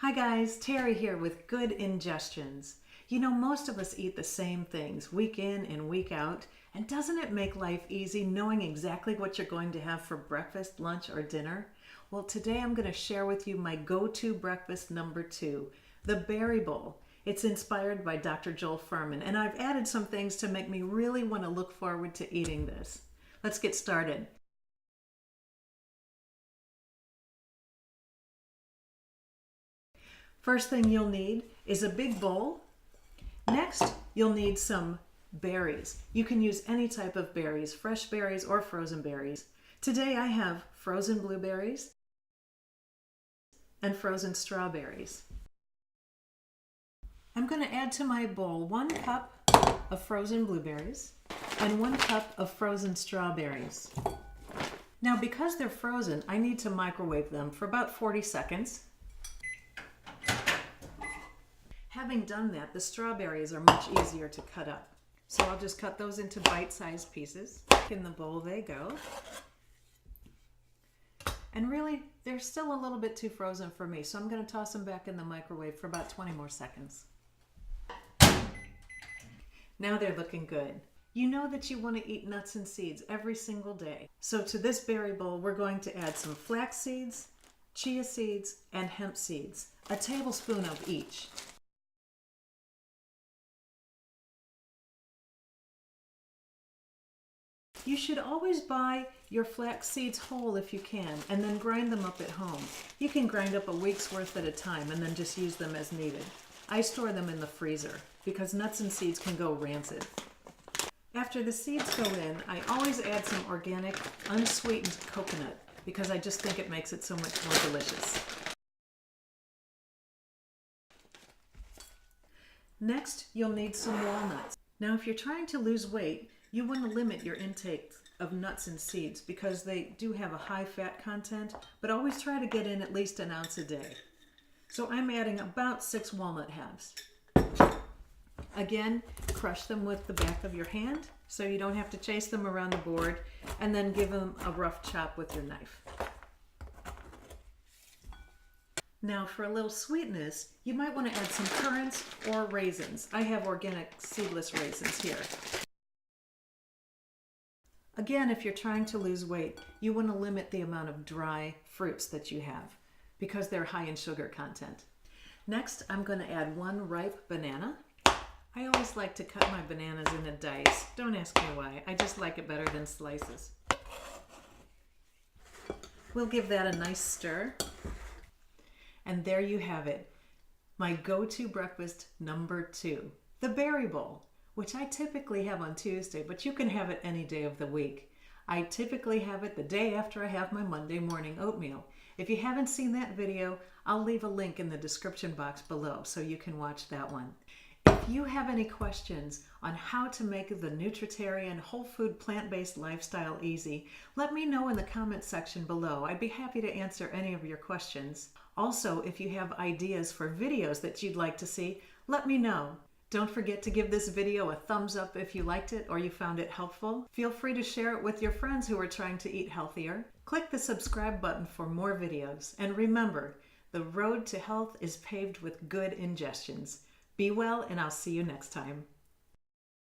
Hi guys, Terry here with Good Ingestions. You know, most of us eat the same things week in and week out, and doesn't it make life easy knowing exactly what you're going to have for breakfast, lunch, or dinner? Well, today I'm going to share with you my go-to breakfast number 2, the berry bowl. It's inspired by Dr. Joel Fuhrman, and I've added some things to make me really want to look forward to eating this. Let's get started. First thing you'll need is a big bowl. Next, you'll need some berries. You can use any type of berries, fresh berries or frozen berries. Today I have frozen blueberries and frozen strawberries. I'm going to add to my bowl 1 cup of frozen blueberries and 1 cup of frozen strawberries. Now, because they're frozen, I need to microwave them for about 40 seconds. Having done that, the strawberries are much easier to cut up. So I'll just cut those into bite-sized pieces. In the bowl they go. And really, they're still a little bit too frozen for me, so I'm going to toss them back in the microwave for about 20 more seconds. Now they're looking good. You know that you want to eat nuts and seeds every single day. So to this berry bowl, we're going to add some flax seeds, chia seeds, and hemp seeds, a tablespoon of each. You should always buy your flax seeds whole if you can, and then grind them up at home. You can grind up a week's worth at a time and then just use them as needed. I store them in the freezer because nuts and seeds can go rancid. After the seeds go in, I always add some organic, unsweetened coconut because I just think it makes it so much more delicious. Next, you'll need some walnuts. Now, if you're trying to lose weight, you want to limit your intake of nuts and seeds because they do have a high fat content, but always try to get in at least an ounce a day. So I'm adding about 6 walnut halves. Again, crush them with the back of your hand so you don't have to chase them around the board, and then give them a rough chop with your knife. Now for a little sweetness, you might want to add some currants or raisins. I have organic seedless raisins here. Again, if you're trying to lose weight, you want to limit the amount of dry fruits that you have because they're high in sugar content. Next, I'm going to add 1 ripe banana. I always like to cut my bananas into dice. Don't ask me why. I just like it better than slices. We'll give that a nice stir. And there you have it. My go-to breakfast number 2, the berry bowl, which I typically have on Tuesday, but you can have it any day of the week. I typically have it the day after I have my Monday morning oatmeal. If you haven't seen that video, I'll leave a link in the description box below so you can watch that one. If you have any questions on how to make the nutritarian, whole food, plant-based lifestyle easy, let me know in the comment section below. I'd be happy to answer any of your questions. Also, if you have ideas for videos that you'd like to see, let me know. Don't forget to give this video a thumbs up if you liked it or you found it helpful. Feel free to share it with your friends who are trying to eat healthier. Click the subscribe button for more videos. And remember, the road to health is paved with good ingestions. Be well, and I'll see you next time.